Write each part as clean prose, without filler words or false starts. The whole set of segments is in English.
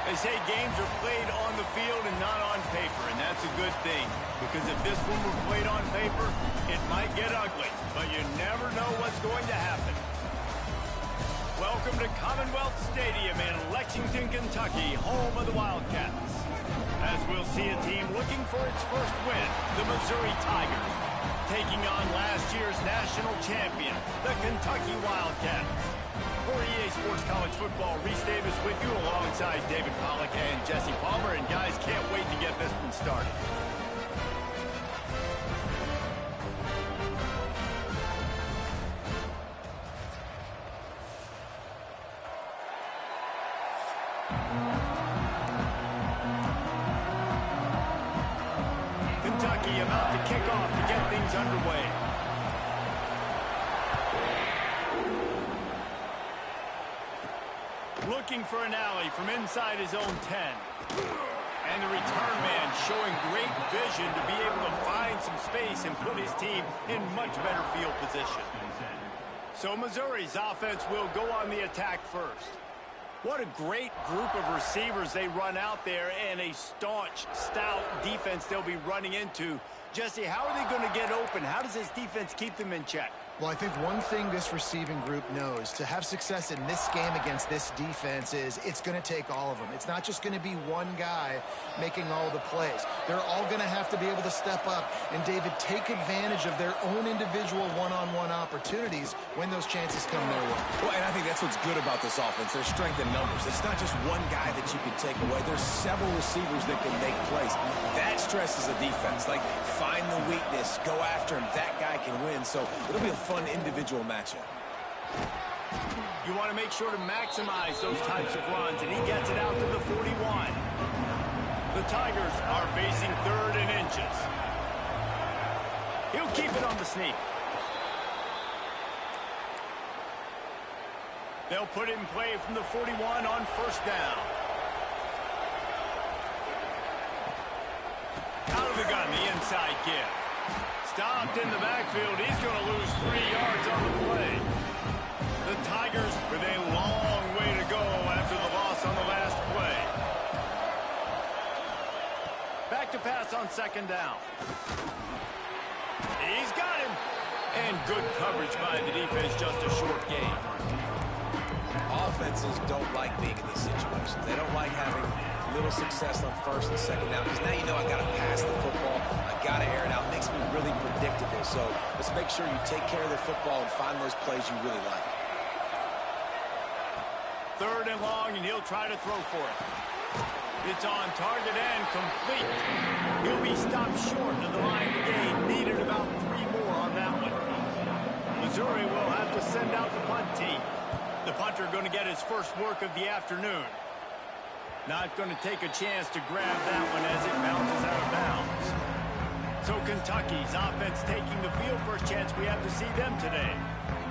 They say games are played on the field and not on paper, and that's a good thing. Because if this one were played on paper, it might get ugly. But you never know what's going to happen. Welcome to Commonwealth Stadium in Lexington, Kentucky, home of the Wildcats. As we'll see a team looking for its first win, the Missouri Tigers, taking on last year's national champion, the Kentucky Wildcats. For EA Sports College Football, Reese Davis with you alongside David Pollack and Jesse Palmer. And guys, can't wait to get this one started. Kentucky about to kick off to get things underway. Looking for an alley from inside his own 10. And the return man showing great vision to be able to find some space and put his team in much better field position. So Missouri's offense will go on the attack first. What a great group of receivers they run out there, and a staunch, stout defense they'll be running into. Jesse, how are they going to get open? How does this defense keep them in check? Well, I think one thing this receiving group knows to have success in this game against this defense is it's going to take all of them. It's not just going to be one guy making all the plays. They're all going to have to be able to step up and, David, take advantage of their own individual one-on-one opportunities when those chances come their way. Well, and I think that's what's good about this offense. There's strength in numbers. It's not just one guy that you can take away. There's several receivers that can make plays. That stresses the defense. Like, find the weakness, go after him. That guy can win. So it'll be a fun individual matchup. You want to make sure to maximize those types of runs, and he gets it out to the 41. The Tigers are facing 3rd and inches. He'll keep it on the sneak. They'll put it in play from the 41 on 1st down. Out of the gun, the inside give. Stopped in the backfield. He's going to lose 3 yards on the play. The Tigers with a long way to go after the loss on the last play. Back to pass on 2nd down. He's got him. And good coverage by the defense, just a short gain. Offenses don't like being in these situations. They don't like having little success on 1st and 2nd down, because now you know I got to pass the football. I got to air it out. It makes me really predictable. So let's make sure you take care of the football and find those plays you really like. 3rd and long, and he'll try to throw for it. It's on target and complete. He'll be stopped short of the line to gain. Needed about 3 more on that one. Missouri will have to send out the punt team. The punter going to get his first work of the afternoon. Not going to take a chance to grab that one as it bounces out of bounds. So Kentucky's offense taking the field. First chance we have to see them today.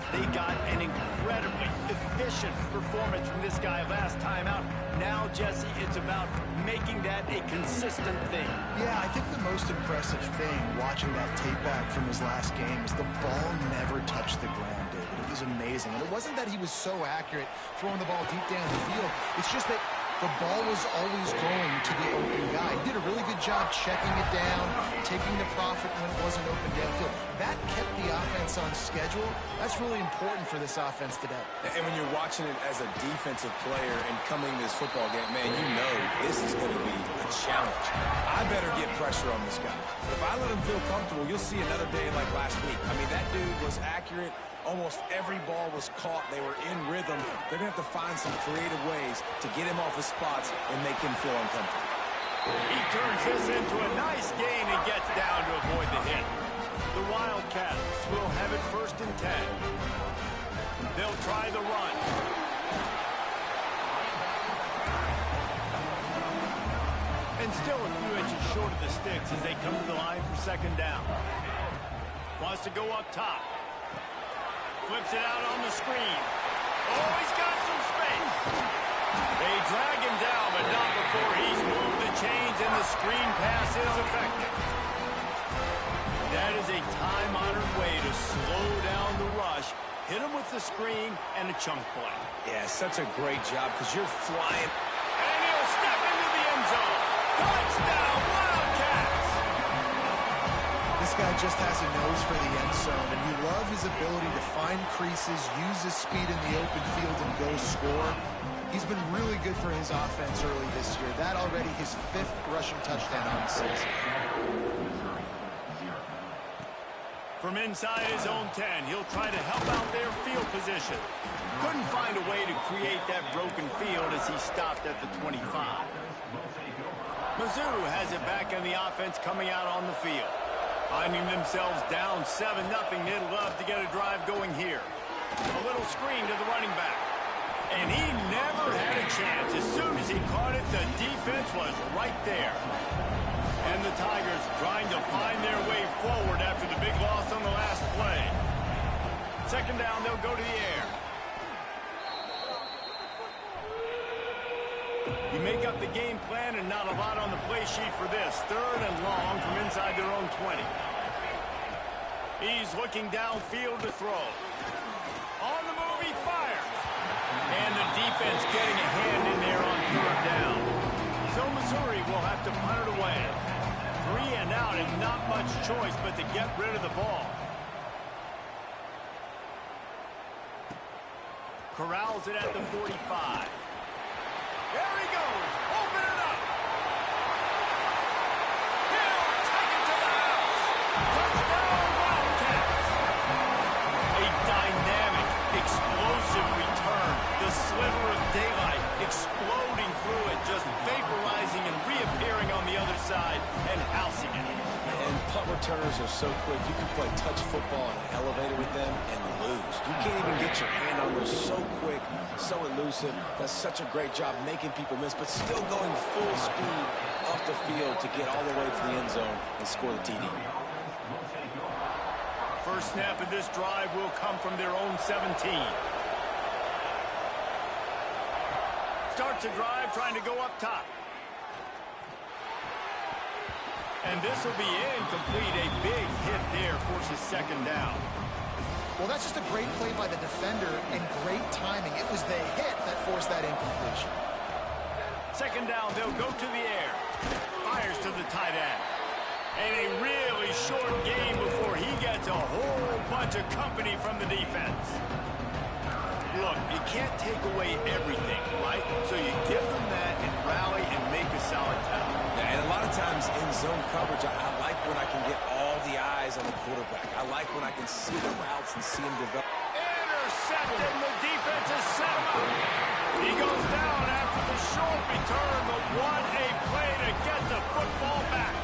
They got an incredibly efficient performance from this guy last time out. Now, Jesse, it's about making that a consistent thing. Yeah, I think the most impressive thing watching that tape back from his last game is the ball never touched the ground, David. It was amazing. And it wasn't that he was so accurate throwing the ball deep down the field. It's just that the ball was always going to the open guy. He did a really good job checking it down, taking the profit when it wasn't open downfield. That kept the offense on schedule. That's really important for this offense today. And when you're watching it as a defensive player and coming to this football game, man, you know this is going to be a challenge. I better get pressure on this guy. If I let him feel comfortable, you'll see another day like last week. I mean, that dude was accurate. Almost every ball was caught. They were in rhythm. They're going to have to find some creative ways to get him off his spots and make him feel uncomfortable. He turns this into a nice gain and gets down to avoid the hit. The Wildcats will have it 1st and 10. They'll try the run. And still a few inches short of the sticks as they come to the line for 2nd down. Wants to go up top. Flips it out on the screen. Oh, he's got some space. They drag him down, but not before he's moved the chains, and the screen pass is effective. That is a time-honored way to slow down the rush, hit him with the screen, and a chunk play. Yeah, such a great job because you're flying. And he'll stop. Touchdown, Wildcats! This guy just has a nose for the end zone, and you love his ability to find creases, use his speed in the open field, and go score. He's been really good for his offense early this year. That already his 5th rushing touchdown on the season. From inside his own 10, he'll try to help out their field position. Couldn't find a way to create that broken field as he stopped at the 25. Mizzou has it back in the offense coming out on the field. Finding themselves down 7-0, they'd love to get a drive going here. A little screen to the running back. And he never had a chance. As soon as he caught it, the defense was right there. And the Tigers trying to find their way forward after the big loss on the last play. Second down, they'll go to the air. You make up the game plan and not a lot on the play sheet for this. 3rd and long from inside their own 20. He's looking downfield to throw. On the move, he fires. And the defense getting a hand in there on 3rd down. So Missouri will have to punt it away. 3 and out and not much choice but to get rid of the ball. Corrals it at the 45. There he goes. Open it up. He'll take it to the house. Touchdown, Wildcats. A dynamic, explosive return. The sliver of daylight exploding through it, just vaporizing and reappearing on the other side and housing it. And punt returners are so quick. You can play touch football in an elevator with them and lose. You can't even get your hand on those. So quick, so elusive. Does such a great job making people miss, but still going full speed up the field to get all the way to the end zone and score the TD. First snap of this drive will come from their own 17. Starts a drive trying to go up top. And this will be incomplete. A big hit there forces second down. Well, that's just a great play by the defender and great timing. It was the hit that forced that incompletion. Second down, they'll go to the air. Fires to the tight end. And a really short game before he gets a whole bunch of company from the defense. Look, you can't take away everything, right? So you give them that and rally and make a solid tackle. Yeah, and a lot of times in zone coverage, I like when I can get all the eyes on the quarterback. I like when I can see the routes and see him develop. Intercepted, the defense is set him up. He goes down after the short return, but what a play to get the football back.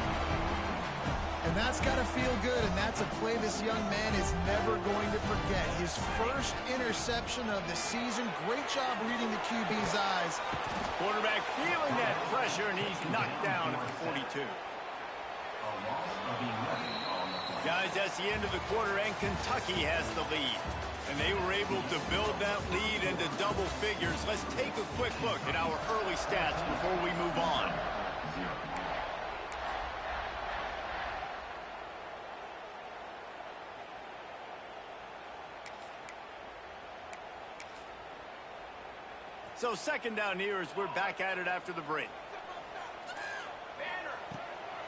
And that's got to feel good, and that's a play this young man is never going to forget. His first interception of the season. Great job reading the QB's eyes. Quarterback feeling that pressure, and he's knocked down at the 42. Guys, that's the end of the quarter, and Kentucky has the lead. And they were able to build that lead into double figures. Let's take a quick look at our early stats before we move on. So second down here as we're back at it after the break.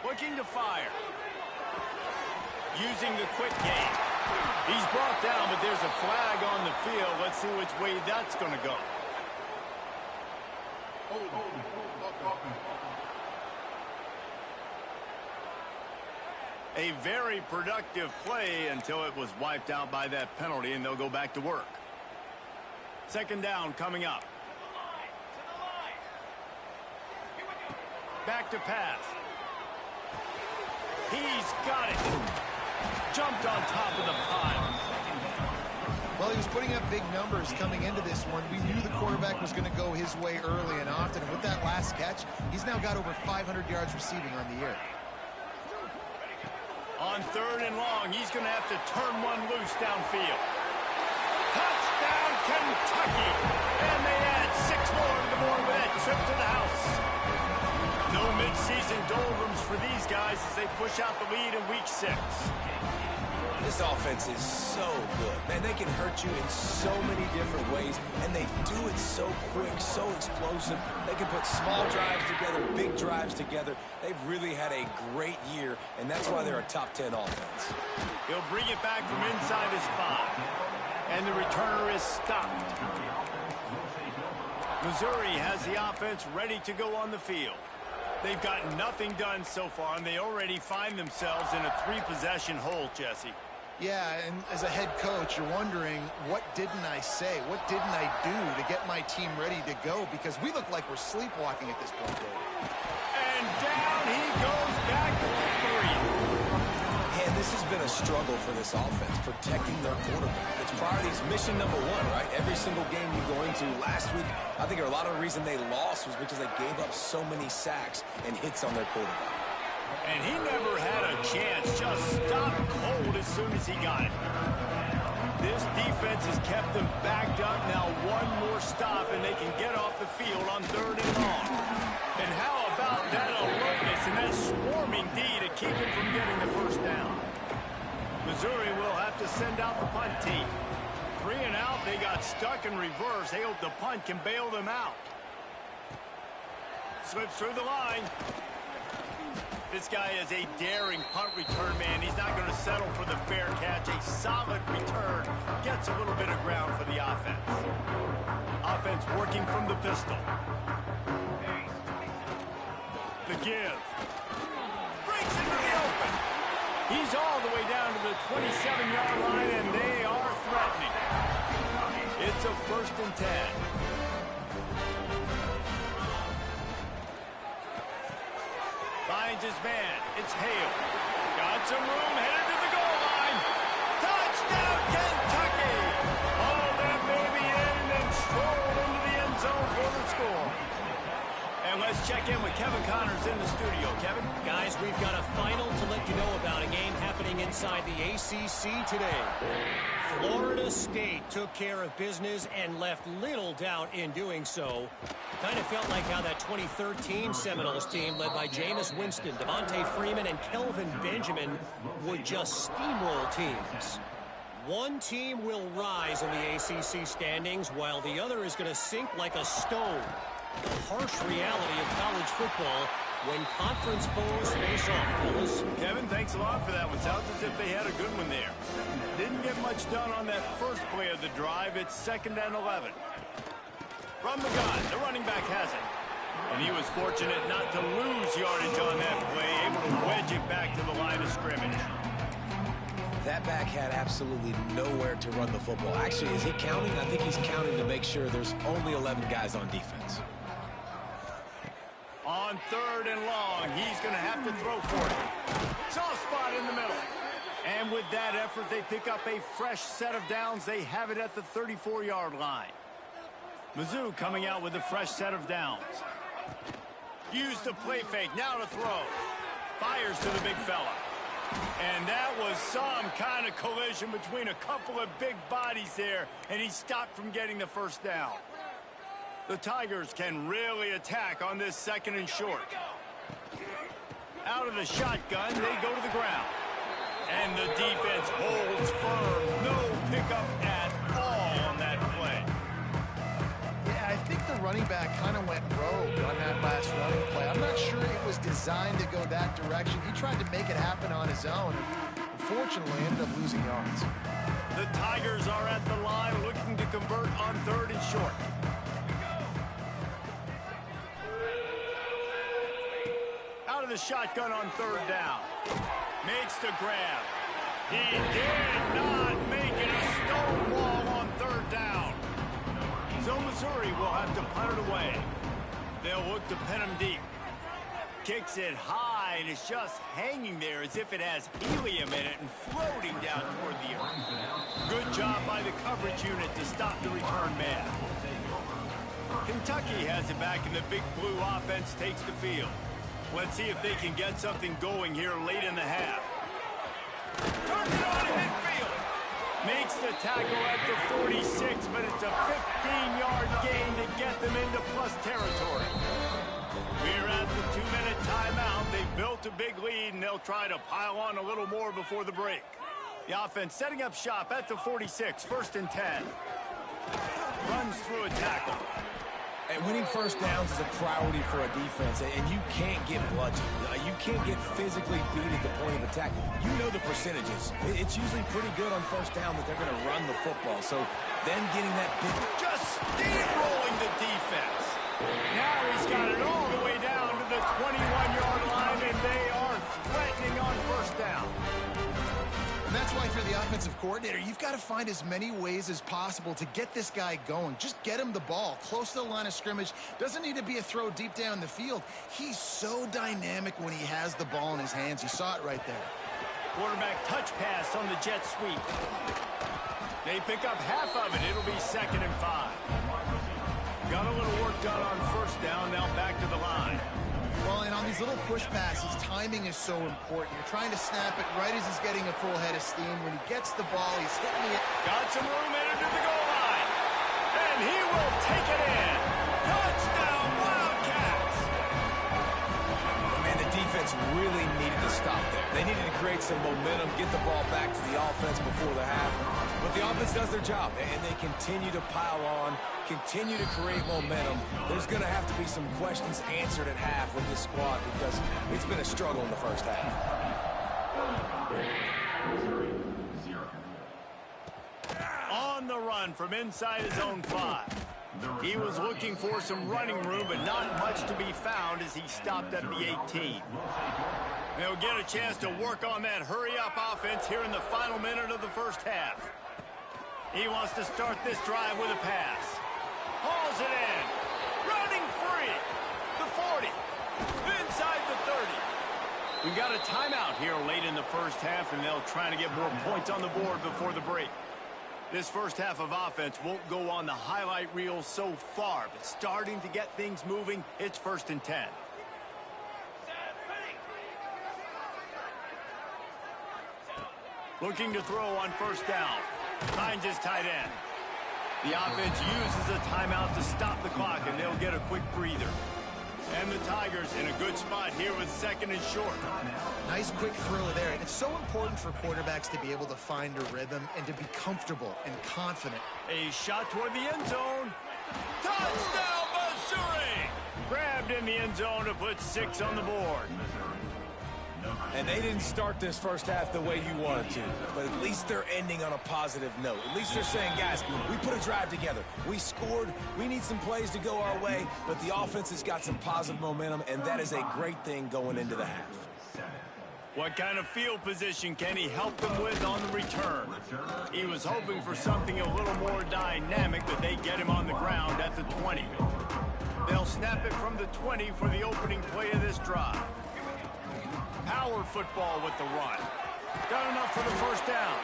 Looking to fire. Using the quick game. He's brought down, but there's a flag on the field. Let's see which way that's going to go. A very productive play until it was wiped out by that penalty, and they'll go back to work. Second down coming up. Back to pass. He's got it. Jumped on top of the pile. Well, he was putting up big numbers coming into this one. We knew the quarterback was going to go his way early and often. And with that last catch, he's now got over 500 yards receiving on the year. On third and long, he's going to have to turn one loose downfield. Touchdown, Kentucky. And they add 6 more to the board with that trip to the house. No midseason doldrums for these guys as they push out the lead in week 6. This This offense is so good. Man, they can hurt you in so many different ways, and they do it so quick, so explosive. They can put small drives together, big drives together. They've really had a great year, and that's why they're a top 10 offense. He'll bring it back from inside his 5, and the returner is stopped. Missouri has the offense ready to go on the field. They've gotten nothing done so far, and they already find themselves in a 3-possession hole, Jesse. Yeah, and as a head coach, you're wondering, what didn't I say? What didn't I do to get my team ready to go? Because we look like we're sleepwalking at this point, Dave. And down he goes back to the 3. And this has been a struggle for this offense, protecting their quarterback. It's priorities mission number 1, right? Every single game you go into. Last week, I think a lot of the reason they lost was because they gave up so many sacks and hits on their quarterback. And he never had a chance, just stopped cold as soon as he got it. This defense has kept them backed up. Now one more stop, and they can get off the field on 3rd and long. And how about that alertness and that swarming D to keep him from getting the first down? Missouri will have to send out the punt team. 3 and out, they got stuck in reverse. They hope the punt can bail them out. Slips through the line. This guy is a daring punt return man. He's not going to settle for the fair catch. A solid return gets a little bit of ground for the offense. Offense working from the pistol. The give. Breaks into the open. He's all the way down to the 27-yard line, and they are threatening. It's a 1st and 10. Finds his man. It's Hale. Got some room, headed to the goal line. Touchdown, Kentucky! Oh, that baby in and then strolled into the end zone for the score. And let's check in with Kevin Connors in the studio. Kevin? Guys, we've got a final to let you know about, a game happening inside the ACC today. Florida State took care of business and left little doubt in doing so. Kind of felt like how that 2013 Seminoles team, led by Jameis Winston, Devontae Freeman, and Kelvin Benjamin, would just steamroll teams. One team will rise in the ACC standings, while the other is going to sink like a stone. The harsh reality of college football when conference foes face off, fellas. Kevin, thanks a lot for that one. Sounds as if they had a good one there. Didn't get much done on that first play of the drive. It's 2nd and 11. From the gun, the running back has it. And he was fortunate not to lose yardage on that play, able to wedge it back to the line of scrimmage. That back had absolutely nowhere to run the football. Actually, is he counting? I think he's counting to make sure there's only 11 guys on defense. On 3rd and long, he's going to have to throw for it. Soft spot in the middle. And with that effort, they pick up a fresh set of downs. They have it at the 34-yard line. Mizzou coming out with a fresh set of downs. Use the play fake, now to throw. Fires to the big fella. And that was some kind of collision between a couple of big bodies there, and he stopped from getting the first down. The Tigers can really attack on this 2nd and short. Out of the shotgun, they go to the ground. And the defense holds firm. No pickup at all on that play. Yeah, I think the running back kind of went rogue on that last running play. I'm not sure it was designed to go that direction. He tried to make it happen on his own. Unfortunately, ended up losing yards. The Tigers are at the line looking to convert on 3rd and short. Out of the shotgun on 3rd down. Makes the grab. He did not make it a stone wall on 3rd down. So Missouri will have to punt it away. They'll look to pin him deep. Kicks it high, and it's just hanging there as if it has helium in it and floating down toward the earth. Good job by the coverage unit to stop the return man. Kentucky has it back, and the Big Blue offense takes the field. Let's see if they can get something going here late in the half. Turns it on in midfield. Makes the tackle at the 46, but it's a 15-yard gain to get them into plus territory. We're at the 2-minute timeout. They've built a big lead, and they'll try to pile on a little more before the break. The offense setting up shop at the 46, 1st and 10. Runs through a tackle. And winning first downs is a priority for a defense, and you can't get bludgeoned. You can't get physically beat at the point of attack. You know the percentages. It's usually pretty good on first down that they're going to run the football. So then getting that big... Just steamrolling the defense. Now he's got it all the way down to the 21-yard line, and they are threatening on first down. And that's why for the offensive coordinator, you've got to find as many ways as possible to get this guy going. Just get him the ball close to the line of scrimmage. Doesn't need to be a throw deep down the field. He's so dynamic when he has the ball in his hands. You saw it right there. Quarterback touch pass on the jet sweep. They pick up half of it. It'll be 2nd and 5. Got a little work done on first down. Now back to the line. Well, and on these little push passes, timing is so important. You're trying to snap it right as he's getting a full head of steam. When he gets the ball, he's hitting it. Got some room headed to the goal line. And he will take it in. Touchdown, Wildcats! Man, the defense really needed to stop there. They needed to create some momentum, get the ball back to the offense before the half. But the offense does their job, and they continue to pile on, continue to create momentum. There's going to have to be some questions answered at half with this squad because it's been a struggle in the first half. On the run from inside his own 5. He was looking for some running room, but not much to be found as he stopped at the 18. They'll get a chance to work on that hurry-up offense here in the final minute of the first half. He wants to start this drive with a pass. Hauls it in. Running free. The 40. Inside the 30. We've got a timeout here late in the first half, and they'll try to get more points on the board before the break. This first half of offense won't go on the highlight reel so far, but starting to get things moving, it's 1st and 10. Looking to throw on first down. Finds his tight end. The offense uses a timeout to stop the clock, and they'll get a quick breather. And the Tigers in a good spot here with 2nd and short. Nice quick throw there. And it's so important for quarterbacks to be able to find a rhythm and to be comfortable and confident. A shot toward the end zone. Touchdown, Missouri! Grabbed in the end zone to put 6 on the board. And they didn't start this first half the way you wanted to, but at least they're ending on a positive note. At least they're saying, guys, we put a drive together. We scored. We need some plays to go our way, but the offense has got some positive momentum, and that is a great thing going into the half. What kind of field position can he help them with on the return? He was hoping for something a little more dynamic, but they get him on the ground at the 20. They'll snap it from the 20 for the opening play of this drive. Power football with the run. Got enough for the first down.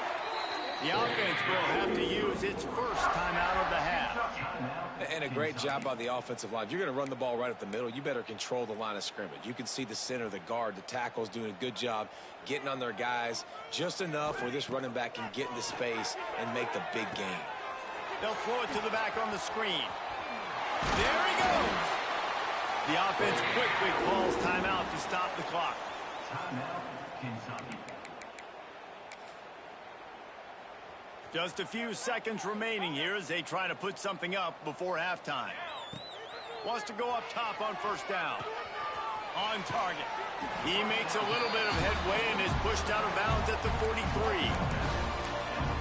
The offense will have to use its first timeout of the half. And a great job by the offensive line. If you're going to run the ball right at the middle, you better control the line of scrimmage. You can see the center, the guard, the tackles doing a good job getting on their guys just enough where this running back can get into space and make the big game. They'll throw it to the back on the screen. There he goes. The offense quickly calls timeout to stop the clock. Just a few seconds remaining here as they try to put something up before halftime. Wants to go up top on first down. On target. He makes a little bit of headway and is pushed out of bounds at the 43.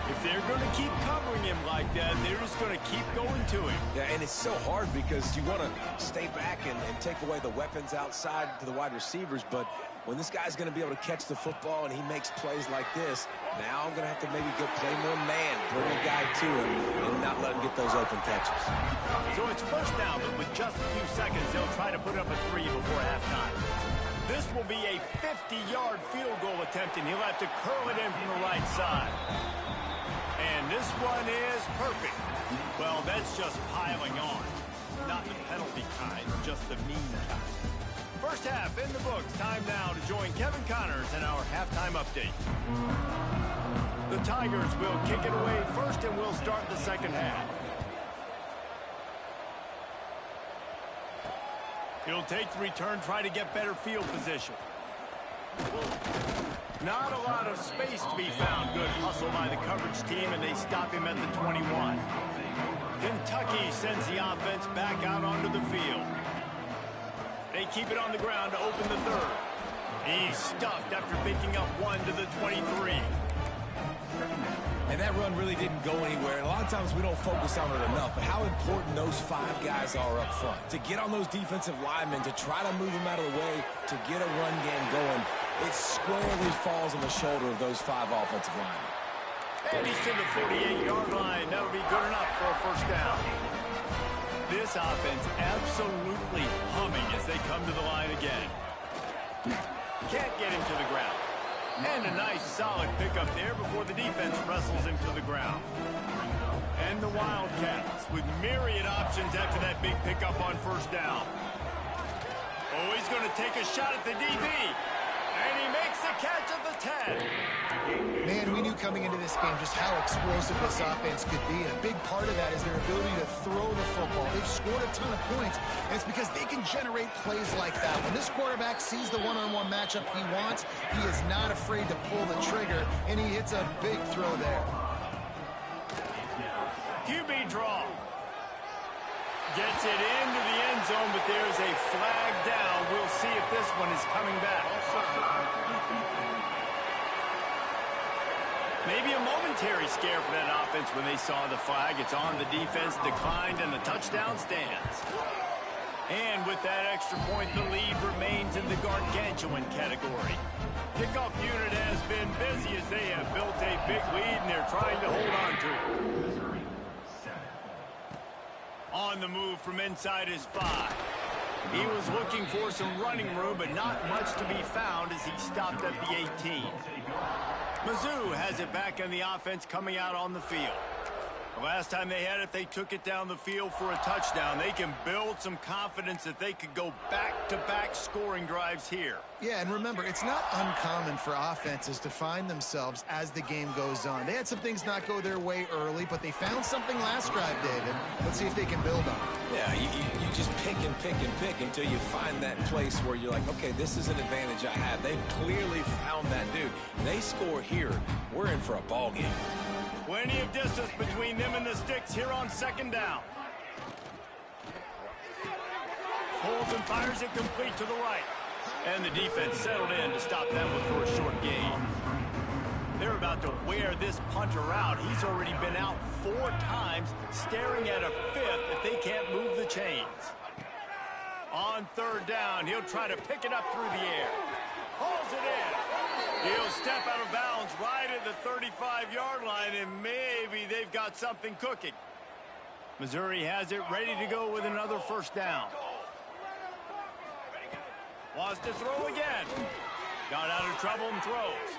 If they're going to keep covering him like that, they're just going to keep going to him. Yeah, and it's so hard because you want to stay back and take away the weapons outside to the wide receivers, but when this guy's going to be able to catch the football and he makes plays like this, now I'm going to have to maybe go play more man, bring a guy to him, and not let him get those open catches. So it's first down, but with just a few seconds, they'll try to put up a 3 before halftime. This will be a 50-yard field goal attempt, and he'll have to curl it in from the right side. And this one is perfect. Well, that's just piling on. Not the penalty kind, just the mean kind. First half in the books. Time now to join Kevin Connors in our halftime update. The Tigers will kick it away first, and we'll start the second half. He'll take the return, try to get better field position. Not a lot of space to be found. Good hustle by the coverage team, and they stop him at the 21. Kentucky sends the offense back out onto the field. They keep it on the ground to open the third. He's stuffed after picking up one to the 23. And that run really didn't go anywhere. And a lot of times we don't focus on it enough, but how important those 5 guys are up front. To get on those defensive linemen, to try to move them out of the way, to get a run game going, it squarely falls on the shoulder of those 5 offensive linemen. And he's to the 48-yard line. That'll be good enough for a first down. This offense absolutely humming as they come to the line again. Can't get him to the ground. And a nice solid pickup there before the defense wrestles him to the ground. And the Wildcats with myriad options after that big pickup on first down. Oh, he's going to take a shot at the DB. And he makes the catch at the 10. Man, we knew coming into this game just how explosive this offense could be, and a big part of that is their ability to throw the football. They've scored a ton of points, and it's because they can generate plays like that. When this quarterback sees the one-on-one matchup he wants, he is not afraid to pull the trigger, and he hits a big throw there. QB draw. Gets it into the end zone, but there's a flag down. We'll see if this one is coming back. Maybe a momentary scare for that offense when they saw the flag. It's on, the defense declined, and the touchdown stands. And with that extra point, the lead remains in the gargantuan category. Kickoff unit has been busy as they have built a big lead, and they're trying to hold on to it. On the move from inside his 5. He was looking for some running room, but not much to be found as he stopped at the 18. Mizzou has it back on the offense coming out on the field. The last time they had it, they took it down the field for a touchdown. They can build some confidence that they could go back-to-back scoring drives here. Yeah, and remember, it's not uncommon for offenses to find themselves as the game goes on. They had some things not go their way early, but they found something last drive, David. Let's see if they can build on it. Yeah, you just pick and pick and pick until you find that place where you're like, okay, this is an advantage I have. They've clearly found that dude. They score here, we're in for a ball game. Plenty of distance between them and the sticks here on second down. Holds and fires it complete to the right. And the defense settled in to stop that one for a short gain. They're about to wear this punter out. He's already been out 4 times, staring at a 5th if they can't move the chains. On third down, he'll try to pick it up through the air. Hauls it in. He'll step out of bounds right at the 35-yard line, and maybe they've got something cooking. Missouri has it ready to go with another first down. Wants to throw again. Got out of trouble and throws.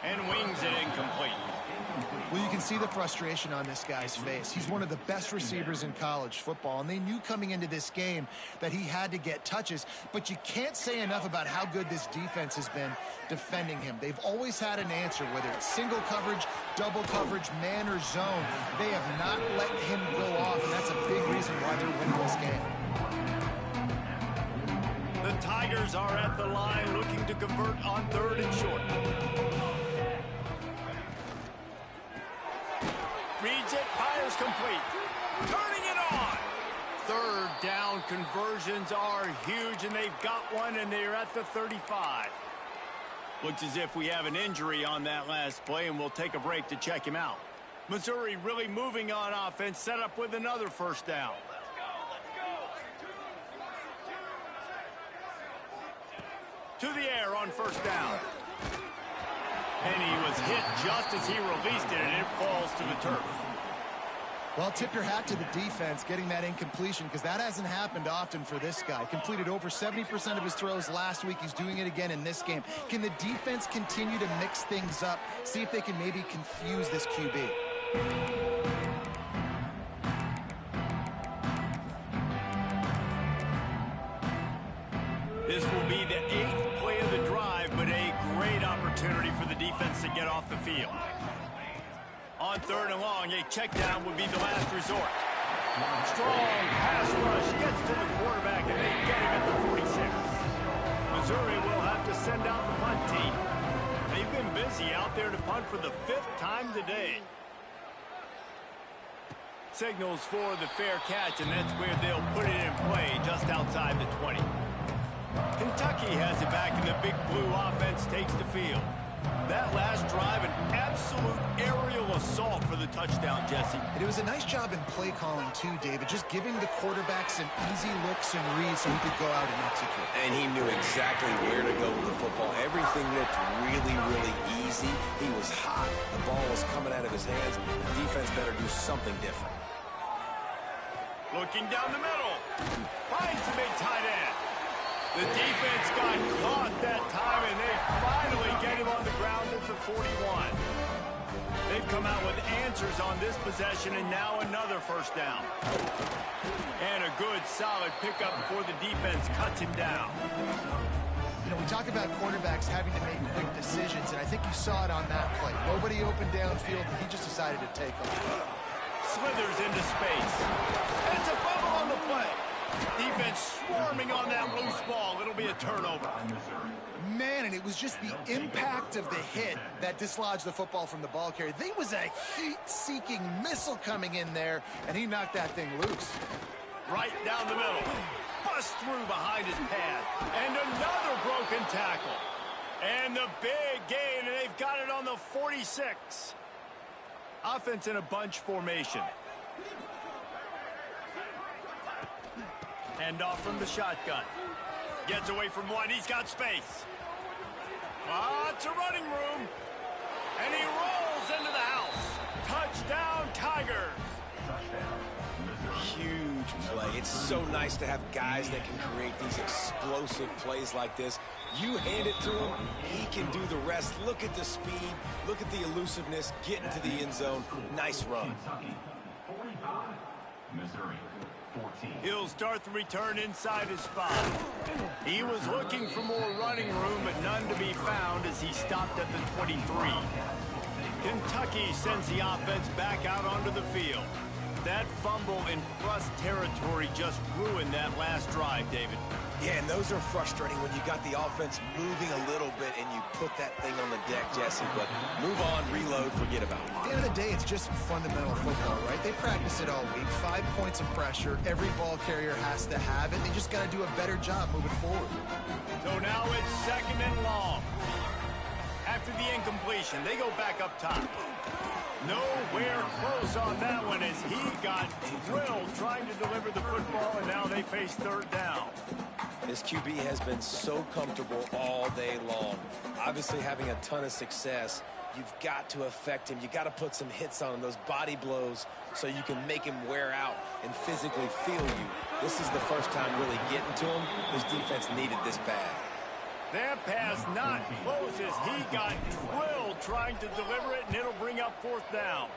And wings it incomplete. Well, you can see the frustration on this guy's face. He's one of the best receivers in college football, and they knew coming into this game that he had to get touches, but you can't say enough about how good this defense has been defending him. They've always had an answer, whether it's single coverage, double coverage, man or zone. They have not let him go off, and that's a big reason why they're winning this game. The Tigers are at the line looking to convert on third and short. Reads it, fires complete. Turning it on. Third down conversions are huge, and they've got one, and they're at the 35. Looks as if we have an injury on that last play, and we'll take a break to check him out. Missouri really moving on offense, set up with another first down. To the air on first down. And he was hit just as he released it, and it falls to the turf. Well, tip your hat to the defense getting that incompletion, because that hasn't happened often for this guy. Completed over 70% of his throws last week. He's doing it again in this game. Can the defense continue to mix things up? See if they can maybe confuse this QB. This will be the 8th play of the drive, but a great opportunity for the defense to get off the field. On third and long, a check down would be the last resort. Strong pass rush gets to the quarterback, and they get him at the 46. Missouri will have to send out the punt team. They've been busy out there to punt for the 5th time today. Signals for the fair catch, and that's where they'll put it in play just outside the 20. Kentucky has it back, and the Big Blue offense takes the field. That last drive, an absolute aerial assault for the touchdown, Jesse. And it was a nice job in play calling, too, David, just giving the quarterback some easy looks and reads so he could go out and execute. And he knew exactly where to go with the football. Everything looked really, really easy. He was hot. The ball was coming out of his hands. The defense better do something different. Looking down the middle. Finds the big tight end. The defense got caught that time, and they finally get him on the ground at the 41. They've come out with answers on this possession, and now another first down. And a good, solid pickup before the defense cuts him down. You know, we talk about quarterbacks having to make quick decisions, and I think you saw it on that play. Nobody opened downfield, and he just decided to take them. Slithers into space. And it's a fumble on the play. Defense swarming on that loose ball. It'll be a turnover. Man, and it was just the impact of the hit that dislodged the football from the ball carrier. There was a heat-seeking missile coming in there, and he knocked that thing loose. Right down the middle. Bust through behind his pad. And another broken tackle. And the big gain, and they've got it on the 46. Offense in a bunch formation. Hand off from the shotgun. Gets away from one. He's got space. Lots of running room. And he rolls into the house. Touchdown, Tigers. Huge play. It's so nice to have guys that can create these explosive plays like this. You hand it to him, he can do the rest. Look at the speed. Look at the elusiveness. Get into the end zone. Nice run. Kentucky, 45. Missouri, 14. He'll start the return inside his 5. He was looking for more running room, but none to be found as he stopped at the 23. Kentucky sends the offense back out onto the field. That fumble in thrust territory just ruined that last drive, David. Yeah, and those are frustrating when you got the offense moving a little bit and you put that thing on the deck, Jesse. But move on, reload, forget about it. At the end of the day, it's just fundamental football, right? They practice it all week. 5 points of pressure. Every ball carrier has to have it. They just got to do a better job moving forward. So now it's 2nd and long. After the incompletion, they go back up top. Nowhere close on that one as he got drilled trying to deliver the football, and now they face 3rd down. This QB has been so comfortable all day long. Obviously having a ton of success. You've got to affect him. You got to put some hits on him, those body blows, so you can make him wear out and physically feel you. This is the first time really getting to him. His defense needed this bad. That pass not close as he got drilled trying to deliver it, and it'll bring up 4th down.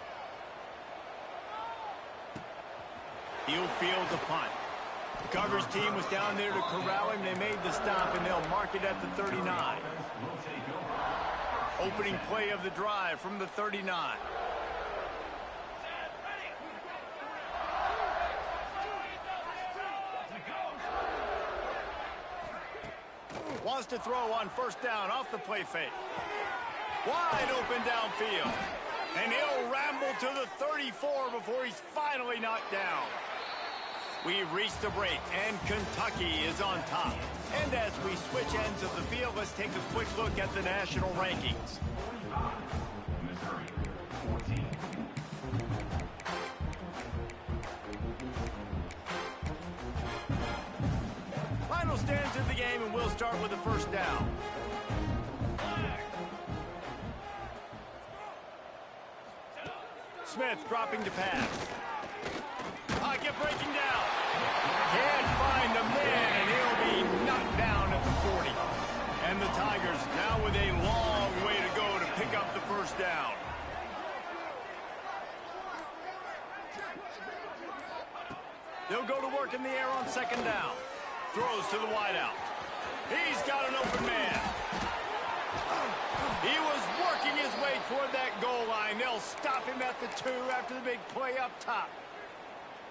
He'll field the punt. The coverage team was down there to corral him. They made the stop, and they'll mark it at the 39. Opening play of the drive from the 39. Wants to throw on 1st down off the play fake. Wide open downfield. And he'll ramble to the 34 before he's finally knocked down. We've reached the break, and Kentucky is on top. And as we switch ends of the field, let's take a quick look at the national rankings. Missouri, 14. Final stands of the game, and we'll start with the 1st down. Smith dropping to pass. Pocket breaking down. Can't find the man, and he'll be knocked down at the 40. And the Tigers now with a long way to go to pick up the 1st down. They'll go to work in the air on 2nd down. Throws to the wideout. He's got an open man. He was working his way toward that goal line. They'll stop him at the 2 after the big play up top.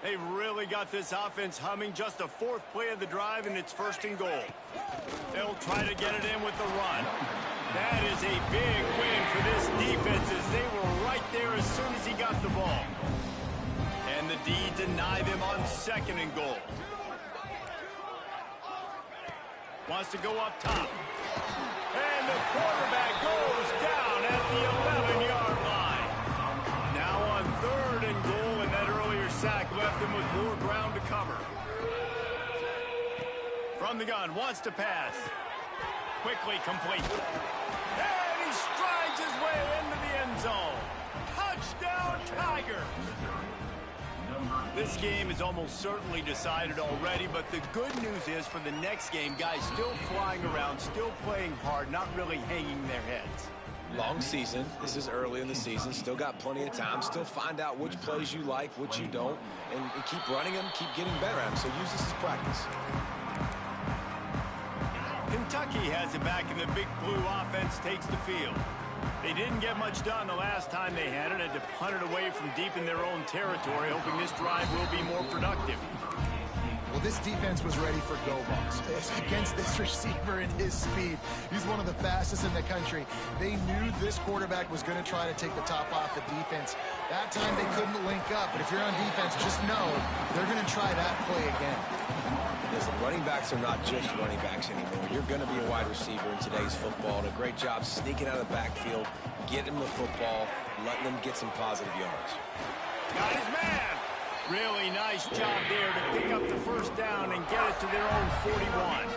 They've really got this offense humming. Just a fourth play of the drive, and it's 1st and goal. They'll try to get it in with the run. That is a big win for this defense as they were right there as soon as he got the ball. And the D deny them on 2nd and goal. Wants to go up top. And the quarterback goes down at the 11-yard line. Now on 3rd and goal, and that earlier sack left him with more ground to cover. From the gun, wants to pass. Quickly complete. And he strides his way into the end zone. Touchdown, Tiger! This game is almost certainly decided already, but the good news is for the next game, guys still flying around, still playing hard, not really hanging their heads. Long season. This is early in the season. Still got plenty of time. Still find out which plays you like, which you don't, and keep running them, keep getting better at them. So use this as practice. Kentucky has it back, and the Big Blue offense takes the field. They didn't get much done the last time they had it. Had to punt it away from deep in their own territory, hoping this drive will be more productive. Well, this defense was ready for go balls. Against this receiver and his speed, he's one of the fastest in the country. They knew this quarterback was going to try to take the top off the defense. That time they couldn't link up, but if you're on defense, just know they're going to try that play again. Listen, running backs are not just running backs anymore. You're going to be a wide receiver in today's football. And a great job sneaking out of the backfield, getting the football, letting them get some positive yards. Got his man. Really nice job there to pick up the 1st down and get it to their own 41.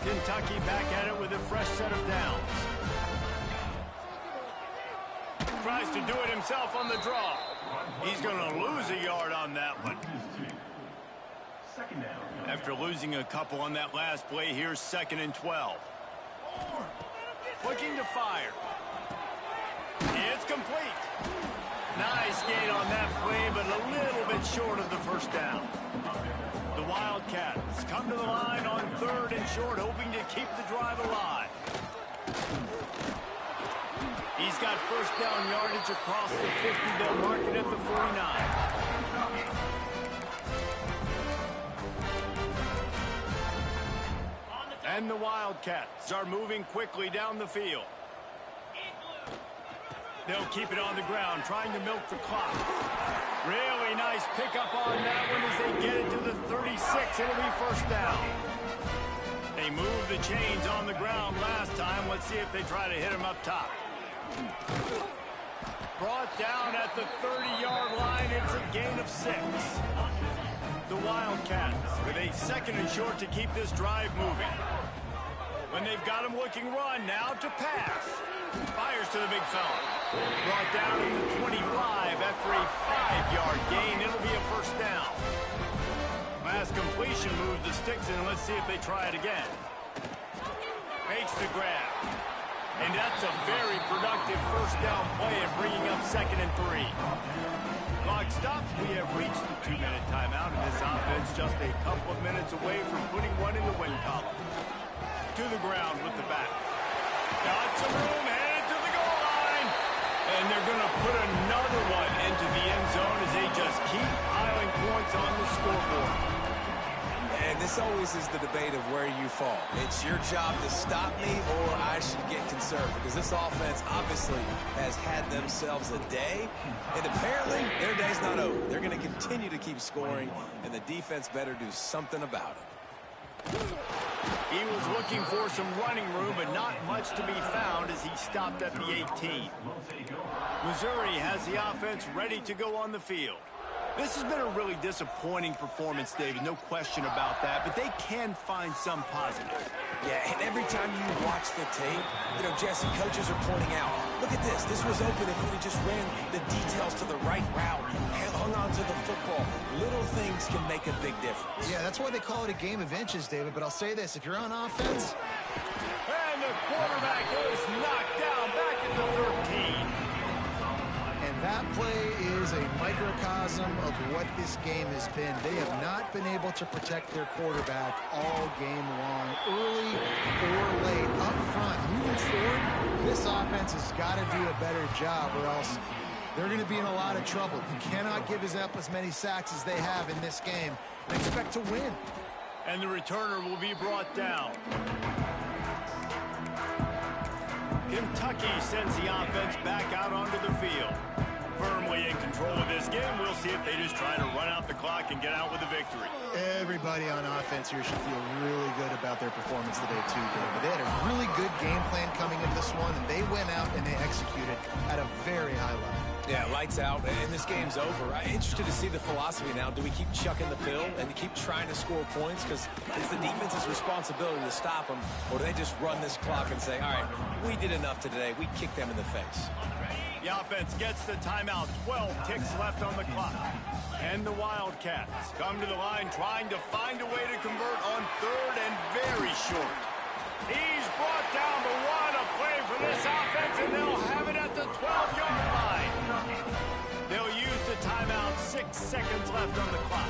Kentucky back at it with a fresh set of downs. Tries to do it himself on the draw. He's going to lose a yard on that one. After losing a couple on that last play, here's 2nd and 12. Looking to fire. It's complete. Nice gain on that play, but a little bit short of the 1st down. The Wildcats come to the line on 3rd and short, hoping to keep the drive alive. He's got 1st down yardage across the 50. They'll mark it at the 49. And the Wildcats are moving quickly down the field. They'll keep it on the ground, trying to milk the clock. Really nice pickup on that one as they get it to the 36. It'll be 1st down. They moved the chains on the ground last time. Let's see if they try to hit him up top. Brought down at the 30-yard line. It's a gain of 6. The Wildcats with a 2nd and short to keep this drive moving. When they've got him looking run, now to pass. Fires to the big fella. Brought down to the 25 after a 5-yard gain. It'll be a 1st down. Last completion moved the sticks in. Let's see if they try it again. Makes the grab. And that's a very productive 1st down play and bringing up 2nd and 3. Clock stops. We have reached the 2-minute timeout, and this offense just a couple of minutes away from putting one in the win column. To the ground with the back. Got some room, headed to the goal line. And they're going to put another one into the end zone as they just keep piling points on the scoreboard. And this always is the debate of where you fall. It's your job to stop me or I should get concerned, because this offense obviously has had themselves a day, and apparently their day's not over. They're going to continue to keep scoring, and the defense better do something about it. He was looking for some running room, but not much to be found as he stopped at the 18. Missouri has the offense ready to go on the field. This has been a really disappointing performance, David, no question about that, but they can find some positive. Yeah, and every time you watch the tape, Jesse, coaches are pointing out, look at this. This was open if we just ran the details to the right route, hung on to the football. Little things can make a big difference. Yeah, that's why they call it a game of inches, David, but I'll say this. If you're on offense... And the quarterback is knocked down back at the 13. And that play is a microcosm of what this game has been. They have not been able to protect their quarterback all game long, early or late. Up front, moving forward, this offense has got to do a better job, or else they're going to be in a lot of trouble. You cannot give up as many sacks as they have in this game and expect to win. And the returner will be brought down. Kentucky sends the offense back out onto the field. Firmly in control of this game. We'll see if they just try to run out the clock and get out with a victory. Everybody on offense here should feel really good about their performance today too, David. They had a really good game plan coming into this one, and they went out and they executed at a very high level. Yeah, lights out, and this game's over. I'm interested to see the philosophy now. Do we keep chucking the pill and keep trying to score points? Because it's the defense's responsibility to stop them, or do they just run this clock and say, all right, we did enough today. We kicked them in the face. The offense gets the timeout. 12 ticks left on the clock. And the Wildcats come to the line trying to find a way to convert on third and very short. He's brought down, but what a play for this offense, and they'll have it at the 12-yard line. They'll use the timeout. 6 seconds left on the clock.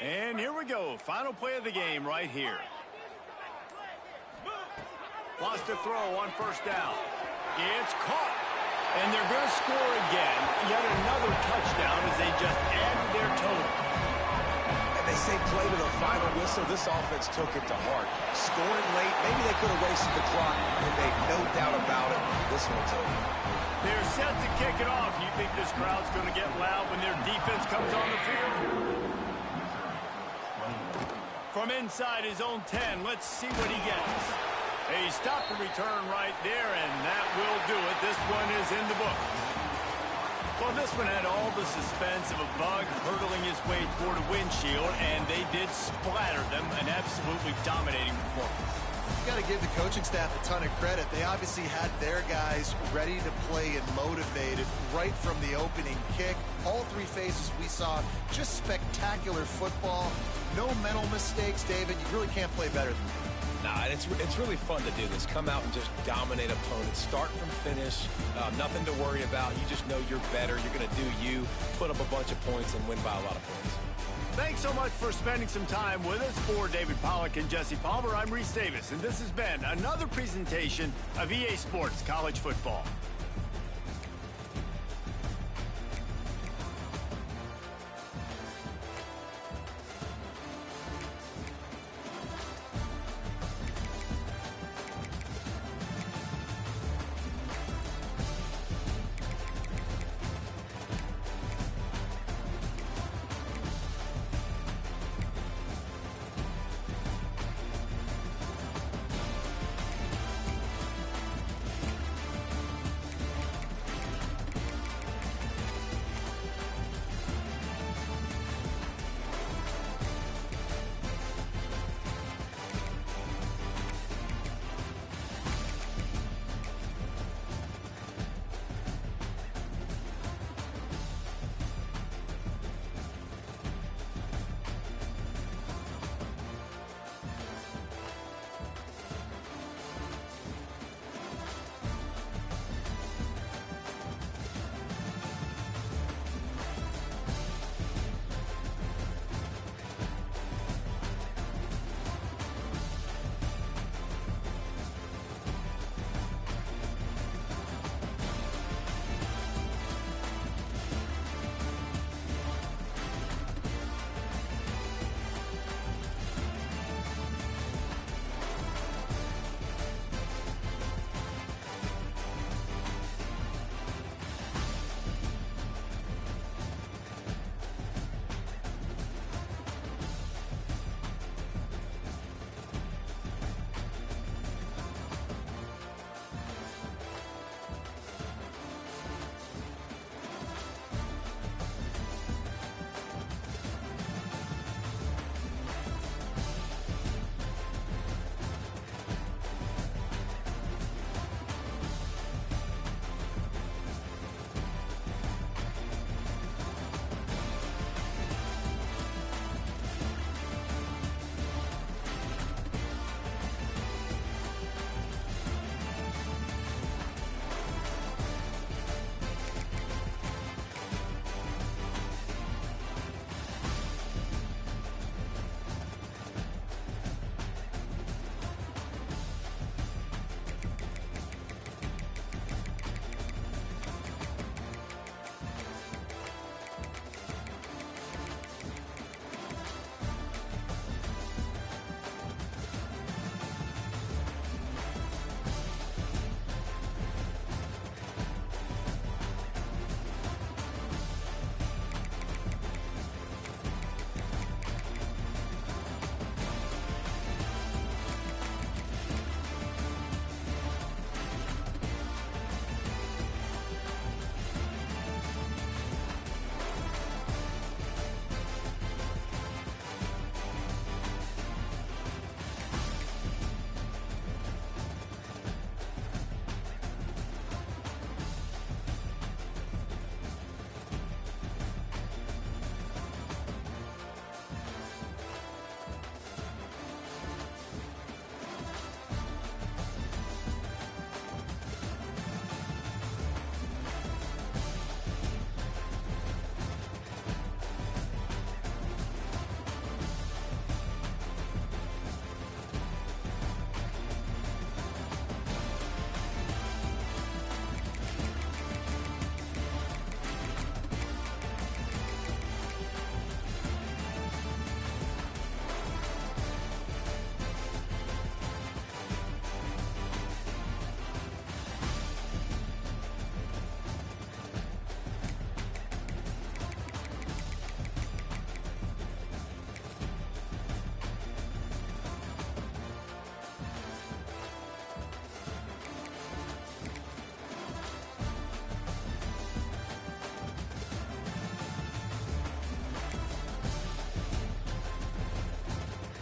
And here we go. Final play of the game right here. Lost a throw on first down. It's caught. And they're going to score again. Yet another touchdown as they just added their total. And they say play to the final whistle. This offense took it to heart. Scoring late, maybe they could have wasted the clock. And made no doubt about it. This one's over. They're set to kick it off. You think this crowd's going to get loud when their defense comes on the field? From inside his own 10, let's see what he gets. He stopped the return right there, and that will do it. This one is in the book. Well, this one had all the suspense of a bug hurtling his way toward a windshield, and they did splatter them. An absolutely dominating performance. You got to give the coaching staff a ton of credit. They obviously had their guys ready to play and motivated right from the opening kick. All three phases we saw, just spectacular football. No mental mistakes, David. You really can't play better than that. Nah, it's really fun to do this. Come out and just dominate opponents. Start from finish. Nothing to worry about. You just know you're better. You're going to do you, put up a bunch of points, and win by a lot of points. Thanks so much for spending some time with us. For David Pollack and Jesse Palmer, I'm Reese Davis, and this has been another presentation of EA Sports College Football.